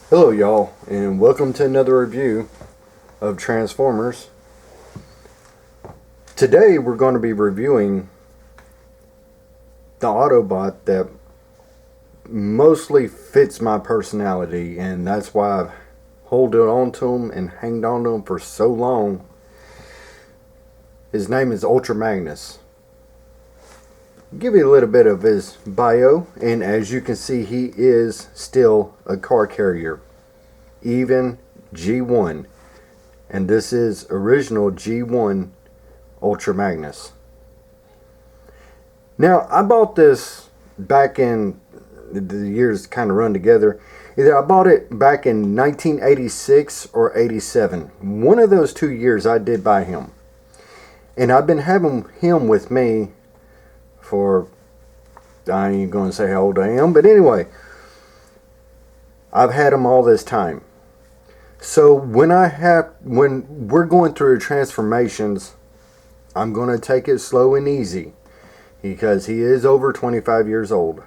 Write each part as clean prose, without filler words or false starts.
Hello y'all, and welcome to another review of Transformers. Today we're going to be reviewing the Autobot that mostly fits my personality, and that's why I've held on to him and hanged on to him for so long. His name is Ultra Magnus. Give you a little bit of his bio, and as you can see, he is still a car carrier, even G1, and this is original G1 Ultra Magnus. Now, I bought this back in the years kind of run together. Either I bought it back in 1986 or 87. One of those 2 years I did buy him, and I've been having him with me for, I ain't gonna say how old I am, but anyway, I've had him all this time. So when we're going through transformations, I'm gonna take it slow and easy because he is over 25 years old,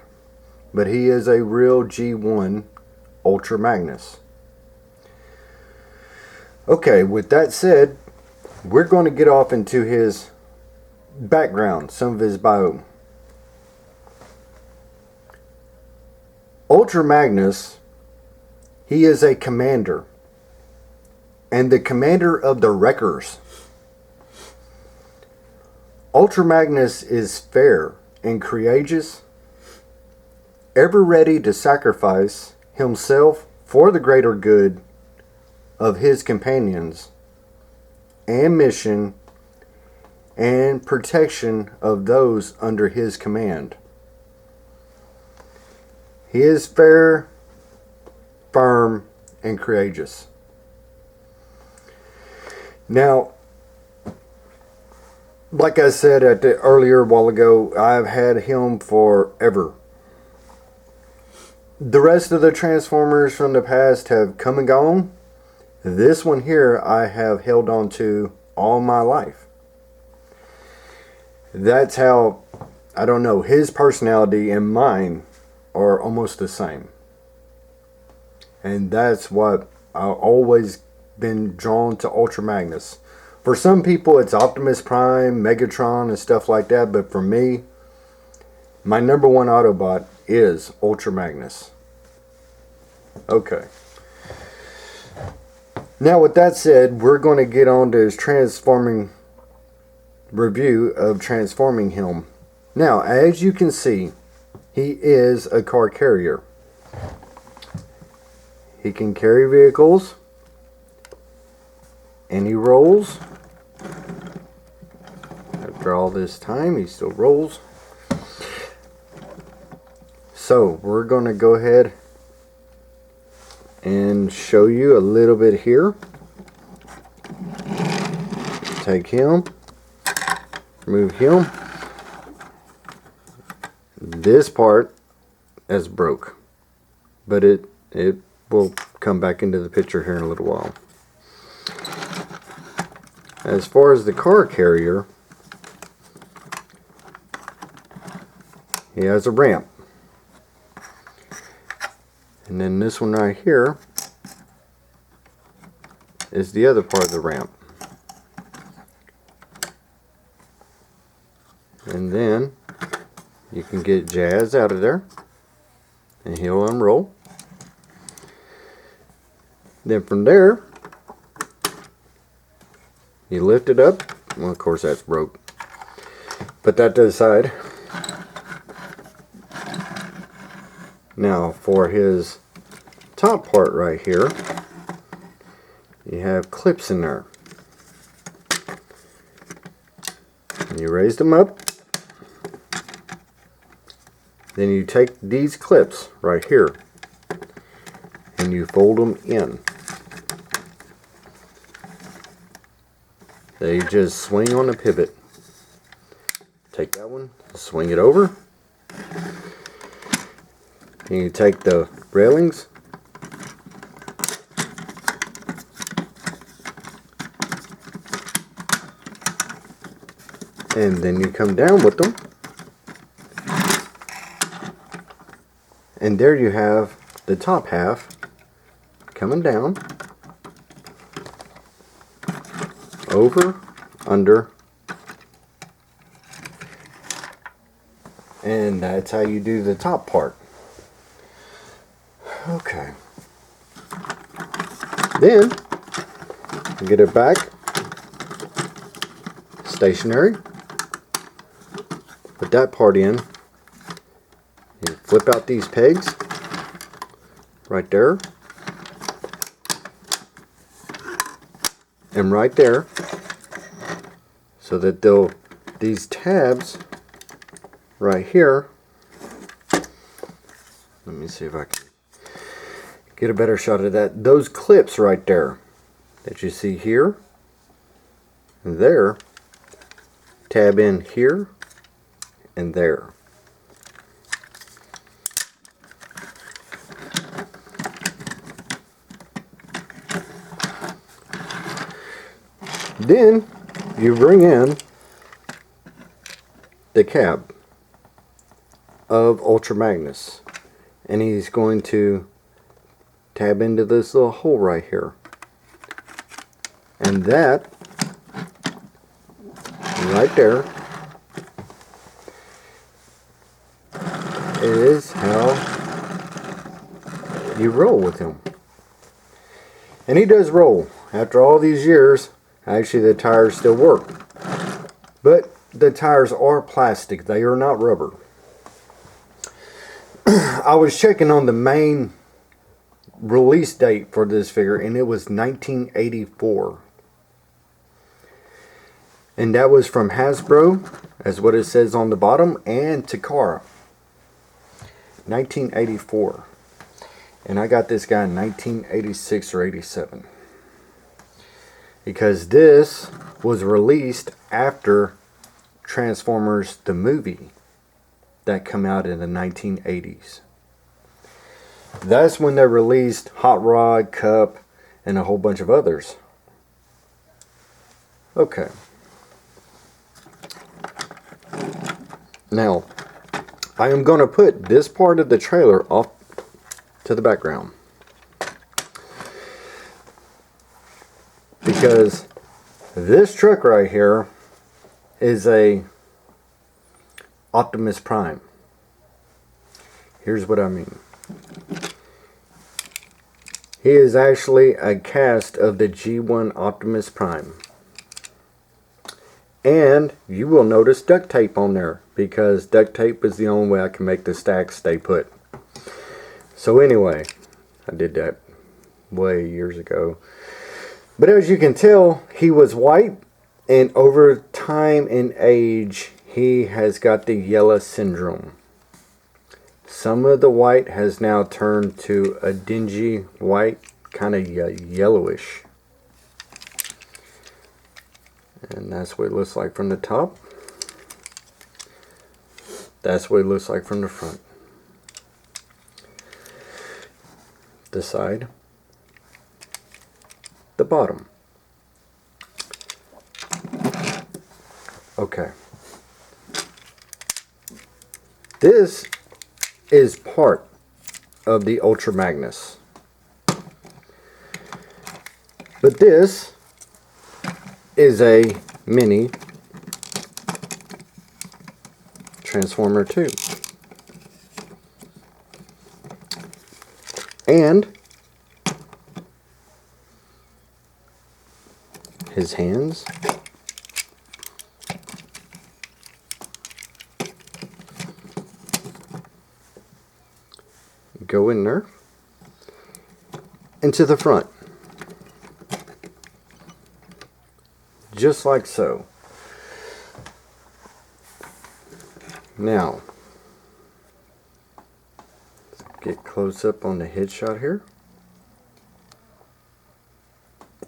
but he is a real G1 Ultra Magnus. Okay, with that said, we're going to get off into his background, some of his bio. Ultra Magnus, he is a commander, and the commander of the Wreckers. Ultra Magnus is fair and courageous, ever ready to sacrifice himself for the greater good of his companions and mission and protection of those under his command. He is fair, firm, and courageous. Now, like I said earlier a while ago, I've had him forever. The rest of the Transformers from the past have come and gone. This one here I have held on to all my life. That's how, I don't know, his personality and mine are almost the same. And that's what I've always been drawn to Ultra Magnus. For some people it's Optimus Prime, Megatron and stuff like that, but for me, my number one Autobot is Ultra Magnus. Okay. Now with that said, we're going to get on to his transforming review of transforming him. Now, as you can see, he is a car carrier. He can carry vehicles, and he rolls. After all this time, he still rolls. So, we're going to go ahead and show you a little bit here. Take him, remove him. This part is broke, but it will come back into the picture here in a little while. As far as the car carrier, he has a ramp. And then this one right here is the other part of the ramp. And then you can get Jazz out of there and he'll unroll. Then from there, you lift it up. Well, of course that's broke. Put that to the side. Now for his top part right here, you have clips in there. And you raise them up. Then you take these clips right here and you fold them in. They just swing on the pivot. Take that one, swing it over. And you take the railings, and then you come down with them. And there you have the top half coming down, over, under, and that's how you do the top part. Okay. Then get it back stationary. Put that part in. You flip out these pegs right there and right there, so that these tabs right here. Let me see if I can get a better shot of that. Those clips right there that you see here and there tab in here and there. Then you bring in the cab of Ultra Magnus, and he's going to tab into this little hole right here, and that right there is how you roll with him. And he does roll. After all these years, actually the tires still work, but the tires are plastic, they are not rubber. I was checking on the main release date for this figure, and it was 1984, and that was from Hasbro, as what it says on the bottom, and Takara. 1984, and I got this guy in 1986 or 87, because this was released after Transformers the movie that come out in the 1980s. That's when they released Hot Rod, Cup, and a whole bunch of others. Okay. Now, I am going to put this part of the trailer off to the background, because this truck right here is a Optimus Prime. Here's what I mean. He is actually a cast of the G1 Optimus Prime. And you will notice duct tape on there, because duct tape is the only way I can make the stacks stay put. So anyway, I did that way years ago. But as you can tell, he was white, and over time and age, he has got the yellow syndrome. Some of the white has now turned to a dingy white, kind of yellowish. And that's what it looks like from the top. That's what it looks like from the front. The side. The bottom. Okay. This is part of the Ultra Magnus. But this is a mini Transformer 2. And his hands go in there into the front, just like so. Now, let's get close up on the headshot here.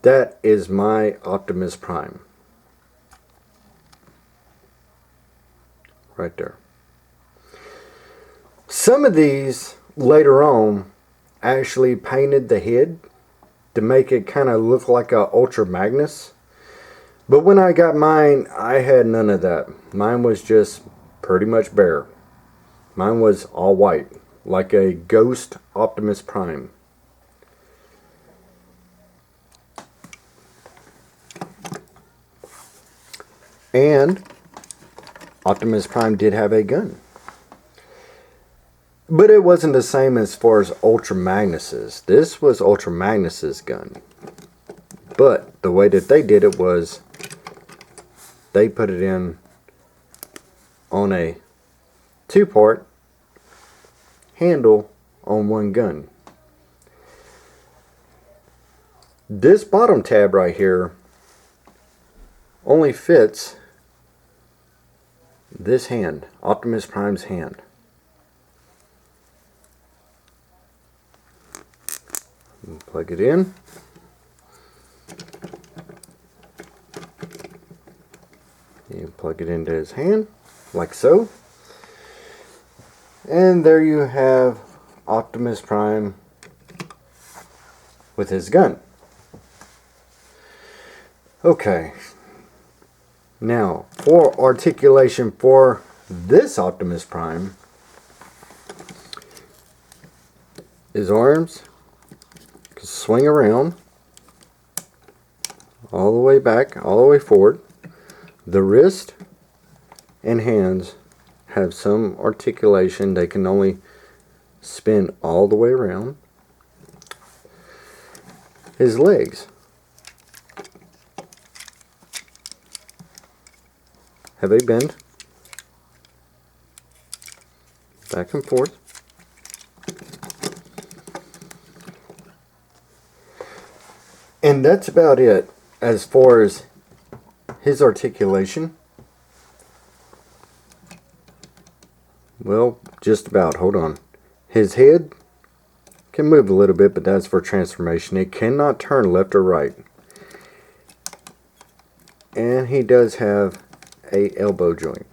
That is my Optimus Prime. Right there. Some of these later on actually painted the head to make it kind of look like a Ultra Magnus. But when I got mine, I had none of that. Mine was just pretty much bare. Mine was all white, like a ghost Optimus Prime. And Optimus Prime did have a gun. But it wasn't the same as far as Ultra Magnus's. This was Ultra Magnus's gun. But the way that they did it was they put it in on a 2-part handle on one gun. This bottom tab right here only fits this hand, Optimus Prime's hand. Plug it in. You plug it into his hand, like so. And there you have Optimus Prime with his gun. Okay. Now, for articulation for this Optimus Prime, his arms can swing around all the way back, all the way forward. The wrist and hands have some articulation. They can only spin all the way around. His legs have a bend back and forth. And that's about it as far as his articulation. Well, just about. Hold on. His head can move a little bit, but that's for transformation. It cannot turn left or right. And he does have a elbow joint.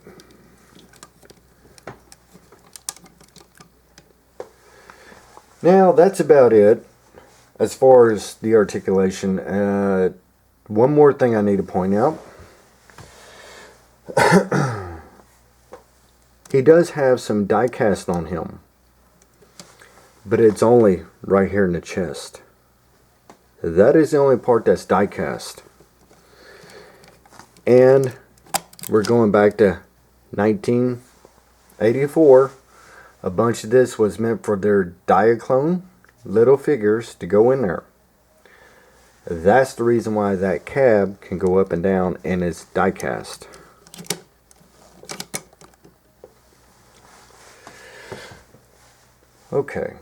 Now, that's about it as far as the articulation. One more thing I need to point out. He does have some die cast on him, but it's only right here in the chest. That is the only part that's die cast. And we're going back to 1984. A bunch of this was meant for their Diaclone little figures to go in there. That's the reason why that cab can go up and down and is die cast. Okay,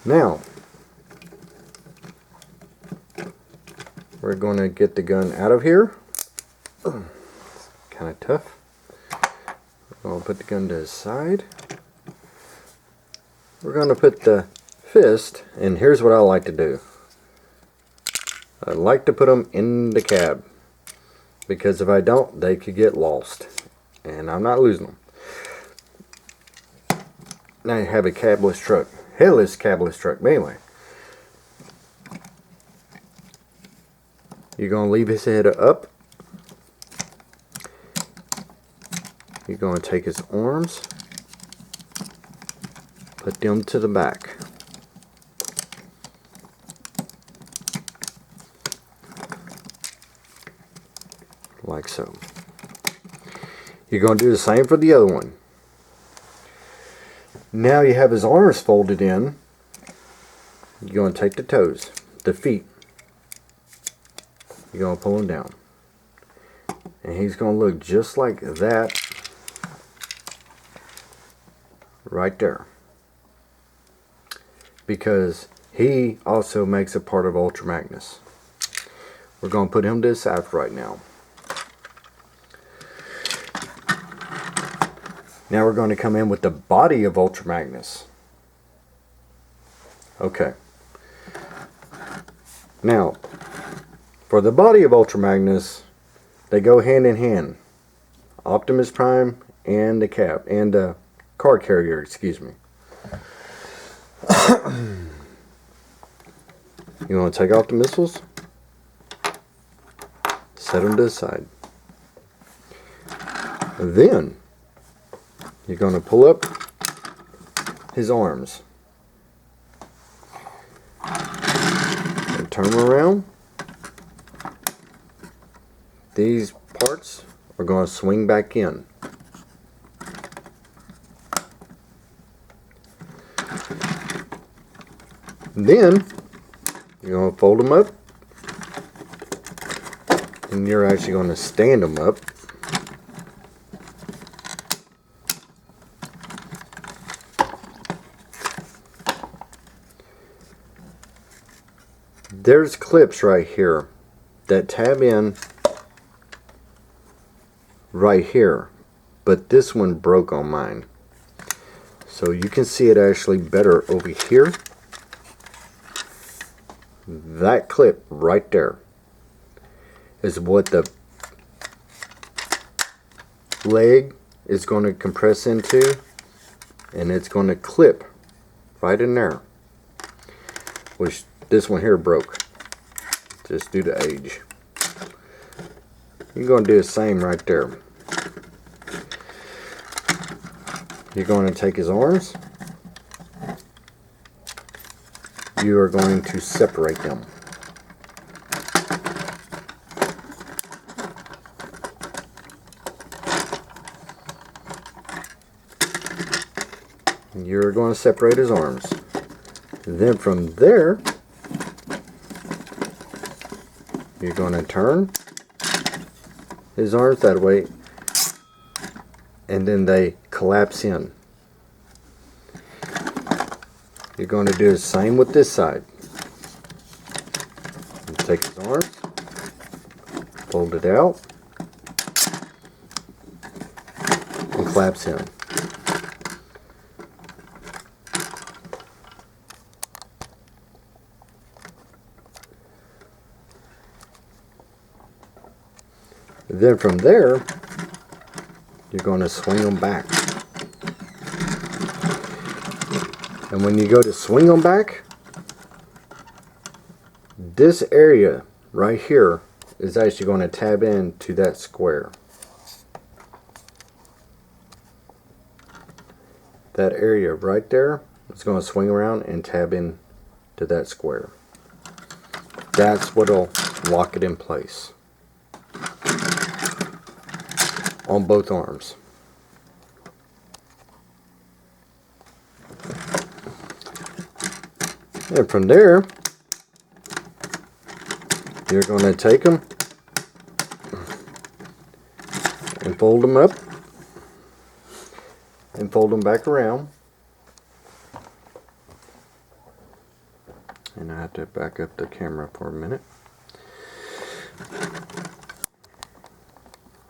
now we're going to get the gun out of here. It's kind of tough. We're going to put the gun to his side. We're going to put the fist, and here's what I like to do. I like to put them in the cab, because if I don't, they could get lost, and I'm not losing them. Now you have a cabless truck. Headless cabless truck, but anyway. You're going to leave his head up. You're going to take his arms, put them to the back. Like so. You're going to do the same for the other one. Now you have his arms folded in. You're going to take the toes, the feet. You're going to pull them down. And he's going to look just like that. Right there. Because he also makes a part of Ultra Magnus. We're going to put him to the side right now. Now we're going to come in with the body of Ultra Magnus. Okay. Now, for the body of Ultra Magnus, they go hand in hand. Optimus Prime and the cab, and the car carrier, excuse me. You want to take off the missiles, set them to the side. Then you're going to pull up his arms and turn them around. These parts are going to swing back in. Then you're going to fold them up, and you're actually going to stand them up. There's clips right here that tab in right here, but this one broke on mine. So you can see it actually better over here. That clip right there is what the leg is going to compress into, and it's going to clip right in there, which this one here broke just due to age. You're going to do the same right there. You're going to take his arms. You are going to separate them. You're going to separate his arms. Then from there, you're going to turn his arms that way, and then they collapse in. You're going to do the same with this side. You take his arms, fold it out, and collapse in. Then from there, you're going to swing them back. And when you go to swing them back, this area right here is actually going to tab into that square. That area right there is going to swing around and tab in to that square. That's what'll lock it in place on both arms. And from there, you're going to take them and fold them up and fold them back around. And I have to back up the camera for a minute.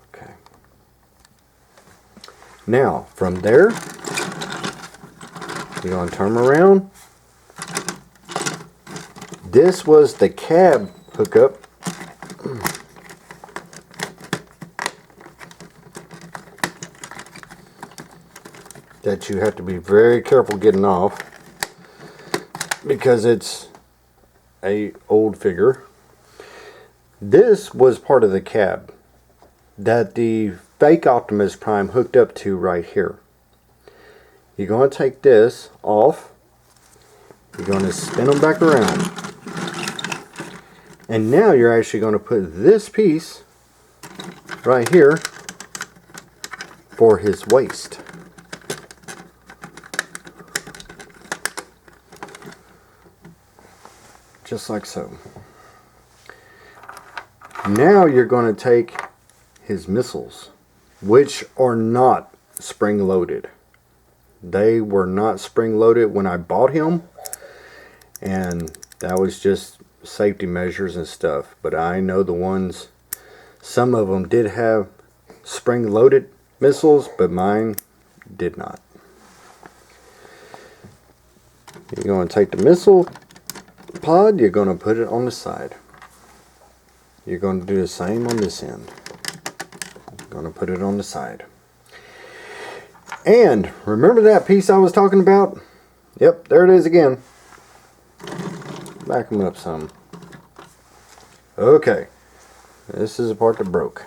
Okay. Now, from there, you're going to turn them around. This was the cab hookup. That you have to be very careful getting off, because it's a old figure. This was part of the cab that the fake Optimus Prime hooked up to right here. You're going to take this off. You're going to spin them back around. And now you're actually going to put this piece right here for his waist. Just like so. Now you're going to take his missiles, which are not spring loaded. They were not spring loaded when I bought him, and that was just safety measures and stuff. But I know the ones, some of them did have spring loaded missiles, but mine did not. You're going to take the missile pod, you're going to put it on the side. You're going to do the same on this end. You're going to put it on the side. And remember that piece I was talking about? Yep, there it is again. Back them up some. Okay, this is the part that broke.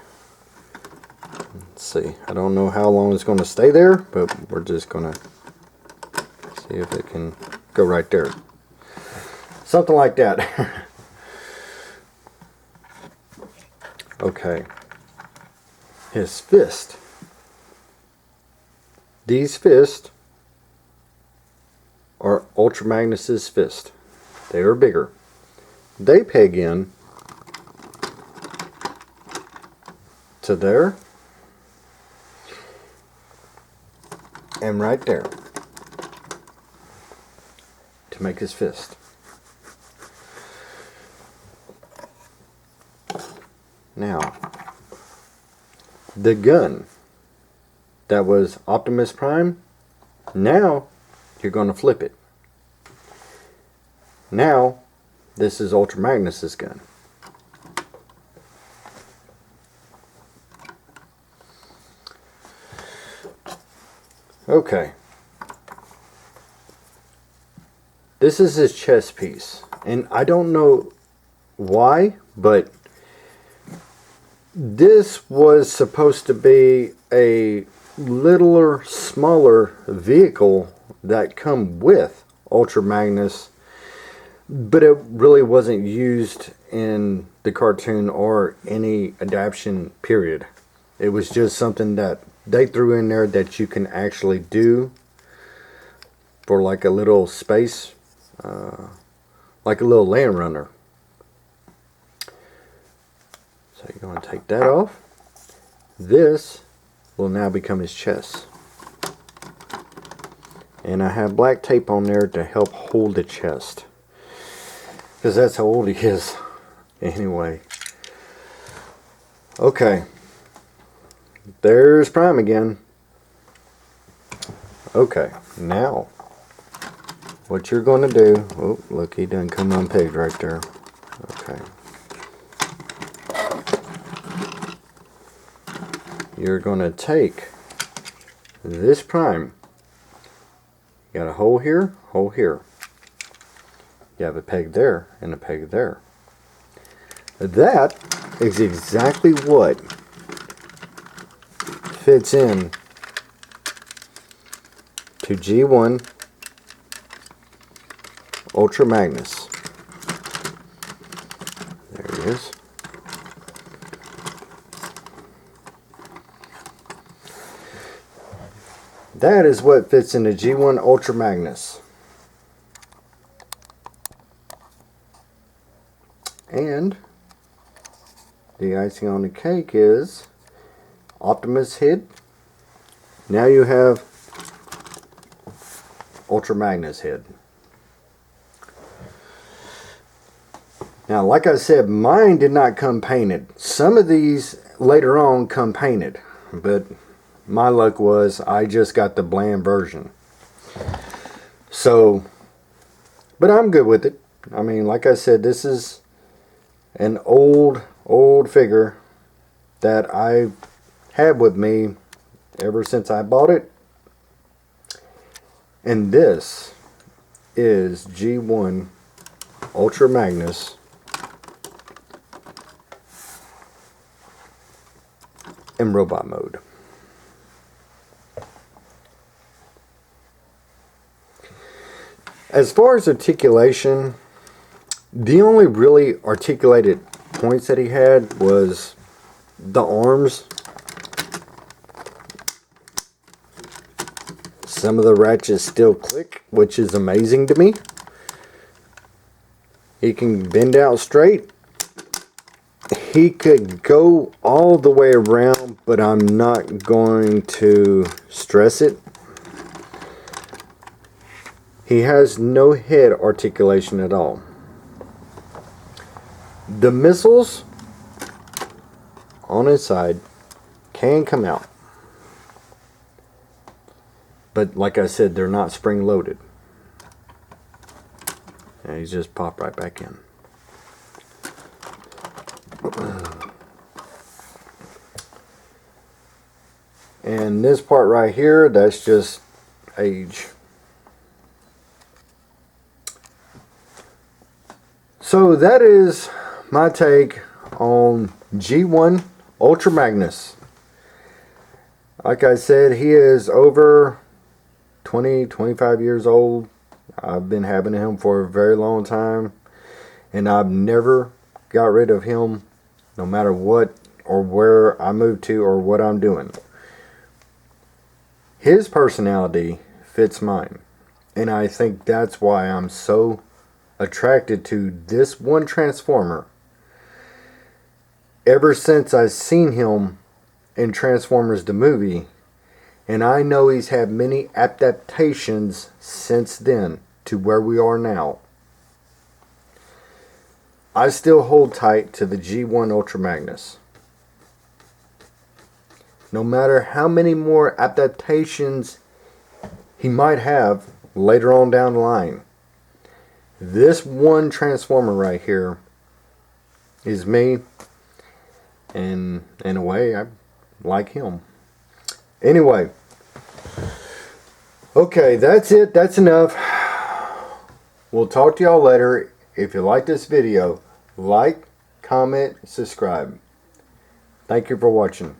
Let's see, I don't know how long it's going to stay there, but we're just going to see if it can go right there. Something like that. his fist. These fists are Ultra Magnus's fist. They are bigger. They peg in to there and right there to make his fist. Now, the gun that was Optimus Prime, now you're going to flip it. Now, this is Ultra Magnus's gun. Okay. This is his chest piece. And I don't know why, but this was supposed to be a littler, smaller vehicle that come with Ultra Magnus, but it really wasn't used in the cartoon or any adaptation period. It was just something that they threw in there that you can actually do for like a little space, like a little land runner. So you're going to take that off. This will now become his chest. And I have black tape on there to help hold the chest, because that's how old he is anyway. Okay. There's Prime again. Okay, now what you're going to do, oh look, he done come unpegged right there. Okay. You're going to take this Prime. You got a hole here, hole here. You have a peg there and a peg there. That is exactly what fits in to G1 Ultra Magnus. There it is. That is what fits into G1 Ultra Magnus. And the icing on the cake is Optimus head. Now you have Ultra Magnus head. Now, like I said, mine did not come painted. Some of these later on come painted, but my luck was I just got the bland version. So, but I'm good with it. I mean, like I said, this is an old figure that I've had with me ever since I bought it. And this is G1 Ultra Magnus in robot mode. As far as articulation, the only really articulated points that he had was the arms. Some of the ratchets still click, which is amazing to me. He can bend out straight. He could go all the way around, but I'm not going to stress it. He has no head articulation at all. The missiles on his side can come out. But like I said, they're not spring loaded. And he's just popped right back in. And this part right here, that's just age. So that is my take on G1 Ultra Magnus. Like I said, he is over 25 years old. I've been having him for a very long time, and I've never got rid of him, no matter what or where I moved to or what I'm doing. His personality fits mine. And I think that's why I'm so attracted to this one Transformer. Ever since I've seen him in Transformers the movie, and I know he's had many adaptations since then to where we are now, I still hold tight to the G1 Ultra Magnus. No matter how many more adaptations he might have later on down the line, this one Transformer right here is me, and in a way I like him. Anyway, okay, that's it. That's enough. We'll talk to y'all later. If you like this video, like, comment, subscribe. Thank you for watching.